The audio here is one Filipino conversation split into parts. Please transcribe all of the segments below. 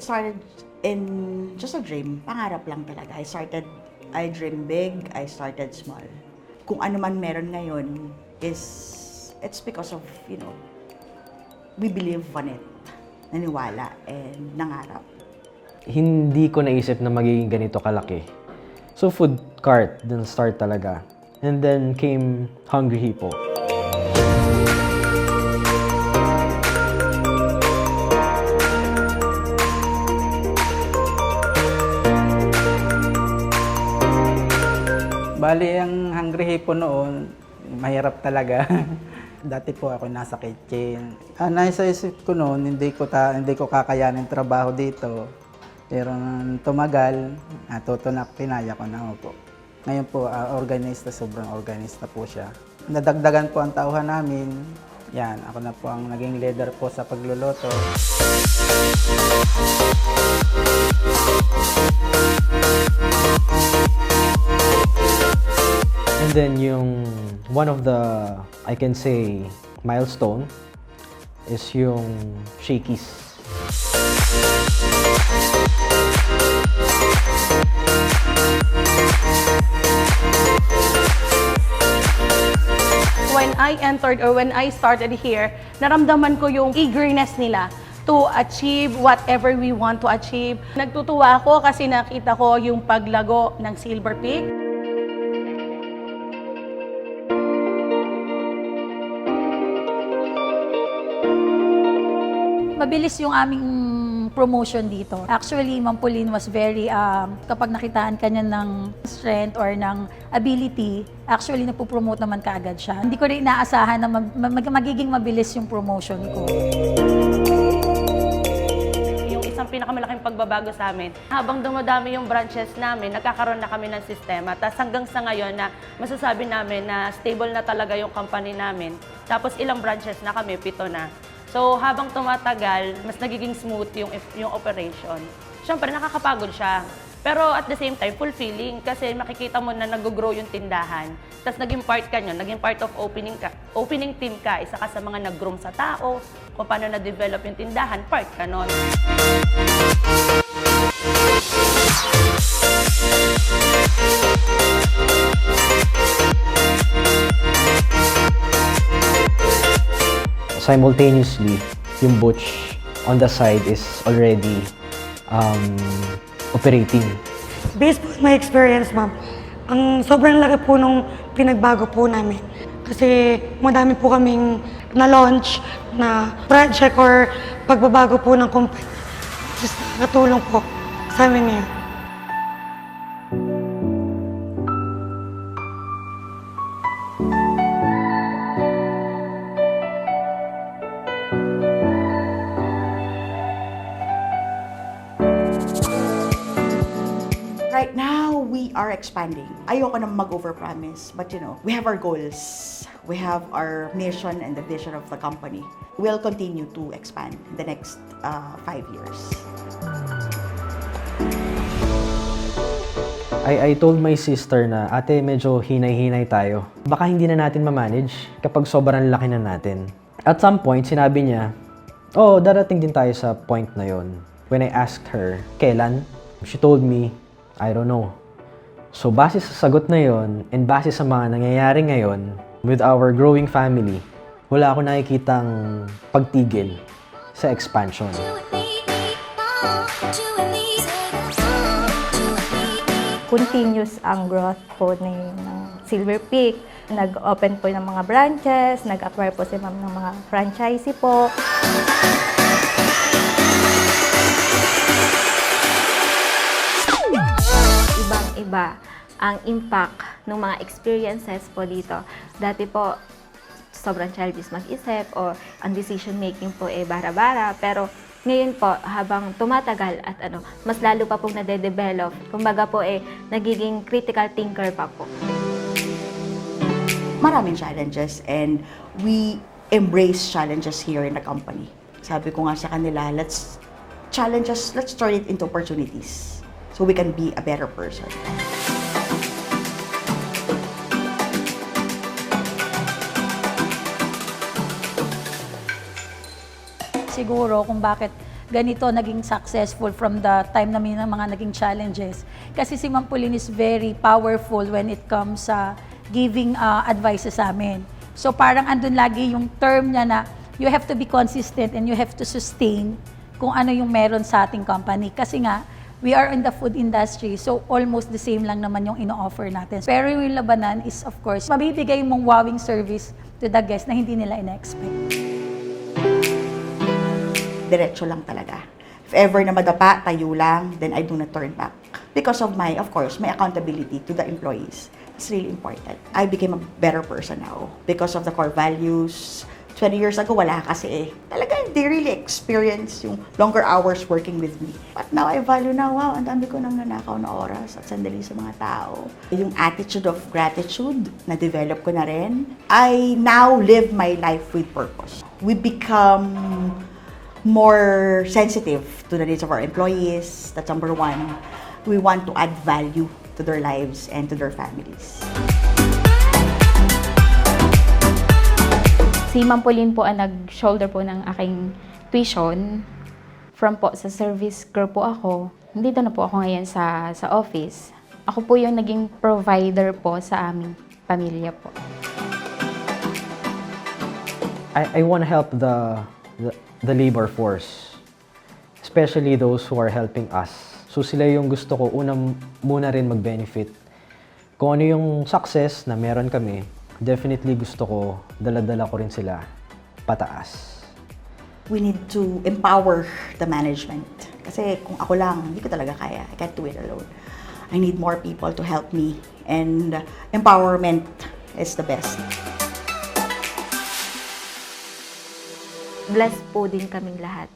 it started in just a dream. Pangarap lang talaga. I dream big, I started small. Kung ano man meron ngayon it's because of, we believe on it. Naniwala and nangarap. Hindi ko naisip na magiging ganito kalaki. So food cart, dun start talaga. And then came Hungry Hippo. Bali, ang Hungry Hippo noon, mahirap talaga. Dati po ako nasa kitchen. Nasa isip ko noon, hindi ko kakayanin trabaho dito. Pero nung tumagal, natutunak, pinaya ko na po. Ngayon po, sobrang organista po siya. Nadagdagan po ang tauhan namin. Yan, ako na po ang naging leader po sa pagluluto. And then one of the, I can say, milestone is yung Shakey's. When I entered or when I started here, naramdaman ko yung eagerness nila to achieve whatever we want to achieve. Nagtutuwa ako kasi nakita ko yung paglago ng Silver Peak. Mabilis yung aming promotion dito. Actually, Ma'am Pauline was very, kapag nakitaan ka niya ng strength or ng ability, actually napopromote naman kaagad siya. Hindi ko rin inaasahan na magiging mabilis yung promotion ko. Yung isang pinakamalaking pagbabago sa amin, habang dumadami yung branches namin, nagkakaroon na kami ng sistema. Tapos hanggang sa ngayon na masasabi namin na stable na talaga yung company namin. Tapos ilang branches na kami, 7 na. So, habang tumatagal, mas nagiging smooth yung operation. Siyempre, nakakapagod siya. Pero at the same time, fulfilling kasi makikita mo na nag-grow yung tindahan. Tapos naging part ka nyo, naging part of opening team ka, isa ka sa mga nag-groom sa tao, kung paano na-develop yung tindahan, part ka nun. Simultaneously, yung butch on the side is already operating. Based po on my experience, ma'am, ang sobrang laki po nung pinagbago po namin. Kasi madami po kaming na-launch na project or pagbabago po ng company. Just nakatulong po sa amin ngayon. Right now, we are expanding. Ayoko na mag-overpromise, but we have our goals. We have our mission and the vision of the company. We'll continue to expand in the next 5 years. I told my sister na, ate, medyo hinay-hinay tayo. Baka hindi na natin ma-manage kapag sobrang laki na natin. At some point, sinabi niya, darating din tayo sa point na yon. When I asked her, kailan? She told me, I don't know. So, base sa sagot na yon and base sa mga nangyayari ngayon with our growing family, wala ako nakikitang pagtigil sa expansion. Continuous ang growth po ng Silver Peak. Nag-open po ng mga branches, nag-acquire po si ma'am ng mga franchisee po. Ibang-iba ang impact ng mga experiences po dito. Dati po, sobrang childish mag-isip or ang decision making po bara-bara. Pero ngayon po, habang tumatagal at mas lalo pa pong nade-develop, kumbaga po nagiging critical thinker pa po. Maraming challenges and we embrace challenges here in the company. Sabi ko nga sa kanila, let's turn it into opportunities so we can be a better person. Siguro kung bakit ganito naging successful from the time namin ng mga naging challenges. Kasi si Ma'am Pauline is very powerful when it comes sa giving advices sa amin. So parang andun lagi yung term niya na you have to be consistent and you have to sustain kung ano yung meron sa ating company. Kasi nga, we are in the food industry, so almost the same lang naman yung ino-offer natin. Pero yung labanan is, of course, mabibigay mong wowing service to the guest na hindi nila ina-expect. Diretso lang talaga. If ever na madapa, tayo lang, then I do not turn back. Because of my, of course, my accountability to the employees. It's really important. I became a better person now because of the core values. 20 years ago, wala kasi talaga, they really experience yung longer hours working with me. But now, I value na, wow, ang dami ko nang nanakaw na oras at sandali sa mga tao. Yung attitude of gratitude, na-develop ko na rin. I now live my life with purpose. We become more sensitive to the needs of our employees. That's number one. We want to add value to their lives and to their families. Si Ma'am Pauline po ang nag-shoulder po ng aking tuition. From po sa service girl po ako, nandito na po ako ngayon sa office. Ako po yung naging provider po sa aming pamilya po. I want to help the labor force, especially those who are helping us. So sila yung gusto ko muna rin mag-benefit. Kung ano yung success na meron kami, definitely gusto ko, dala-dala ko rin sila pataas. We need to empower the management. Kasi kung ako lang, hindi ko talaga kaya. I can't do it alone. I need more people to help me. And empowerment is the best. Blessed po din kaming lahat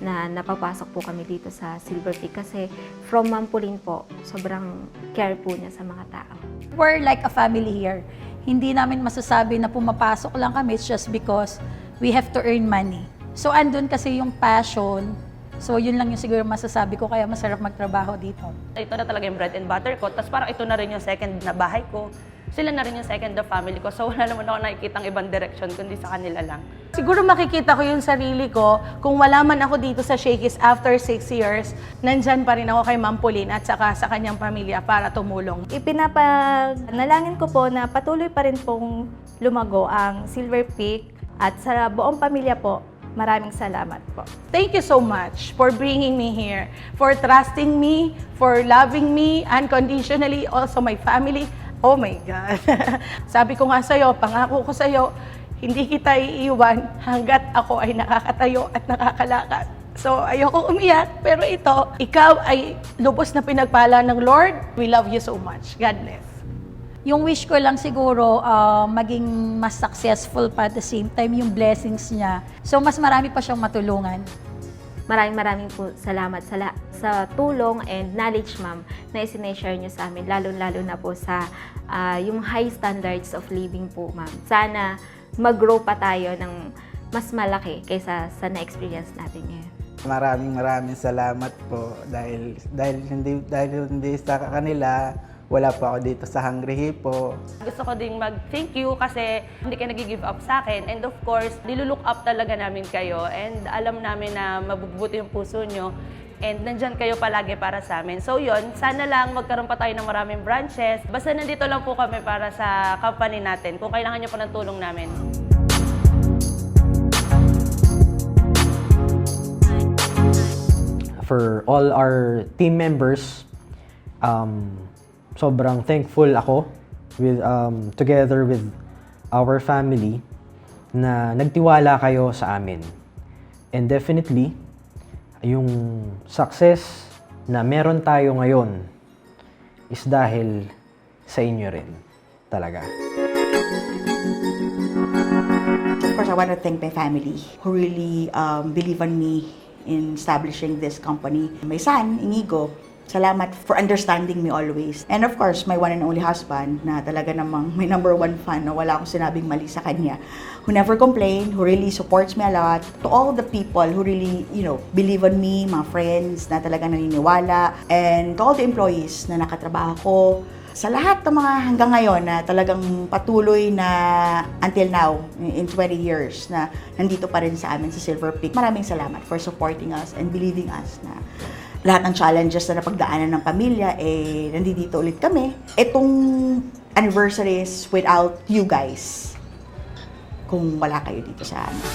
na napapasok po kami dito sa Silver Peak kasi from Ma'am Pauline po, sobrang care po niya sa mga tao. We're like a family here. Hindi namin masasabi na pumapasok lang kami, it's just because we have to earn money. So andun kasi yung passion. So yun lang yung siguro masasabi ko, kaya masarap magtrabaho dito. Ito na talaga yung bread and butter ko. Tapos parang ito na rin yung second na bahay ko. Sila na rin yung second na family ko. So wala naman ako nakikitang ibang direction kundi sa kanila lang. Siguro makikita ko yung sarili ko kung wala man ako dito sa Shakey's after 6 years, nandyan pa rin ako kay Ma'am Pauline at saka sa kanyang pamilya para tumulong. Ipinapanalangin ko po na patuloy pa rin pong lumago ang Silver Peak at sa buong pamilya po, maraming salamat po. Thank you so much for bringing me here, for trusting me, for loving me unconditionally, also my family. Oh my God. Sabi ko nga sa'yo, pangako ko sa'yo, hindi kita iiwan hanggat ako ay nakakatayo at nakakalakad. So, ayoko umiyak, pero ito, ikaw ay lubos na pinagpala ng Lord. We love you so much. God bless. Yung wish ko lang siguro, maging mas successful pa at the same time yung blessings niya. So, mas marami pa siyang matulungan. Maraming po salamat sa tulong and knowledge, ma'am, na isineshare niyo sa amin, lalo-lalo na po sa yung high standards of living po, ma'am. Sana mag-grow pa tayo ng mas malaki kaysa sa na-experience natin ngayon. Maraming salamat po dahil hindi sa kanila, wala po ako dito sa Hungry Hippo. Gusto ko ding mag-thank you kasi hindi kayo nag-give up sa akin. And of course, nilulook up talaga namin kayo. And alam namin na mabubuti yung puso nyo. And nandyan kayo palagi para sa amin. So yun, sana lang magkaroon pa tayo ng maraming branches. Basta nandito lang po kami para sa company natin kung kailangan nyo po ng tulong namin. For all our team members, sobrang thankful ako with together with our family na nagtiwala kayo sa amin. And definitely, yung success na meron tayo ngayon is dahil sa inyo rin talaga. Of course, I want to thank my family who really believe in me in establishing this company. My son, Inigo, salamat for understanding me always. And of course, my one and only husband na talaga namang my number one fan na wala akong sinabing mali sa kanya. Who never complain, who really supports me a lot. To all the people who really, believe in me, mga friends na talaga naniniwala. And to all the employees na nakatrabaho ko. sa lahat ng mga hanggang ngayon na talagang patuloy na until now, in 20 years, na nandito pa rin sa amin sa Silver Peak. Maraming salamat for supporting us and believing us na lahat ng challenges na napagdaanan ng pamilya, nandito ulit kami. Itong anniversary is without you guys kung wala kayo dito sa amin.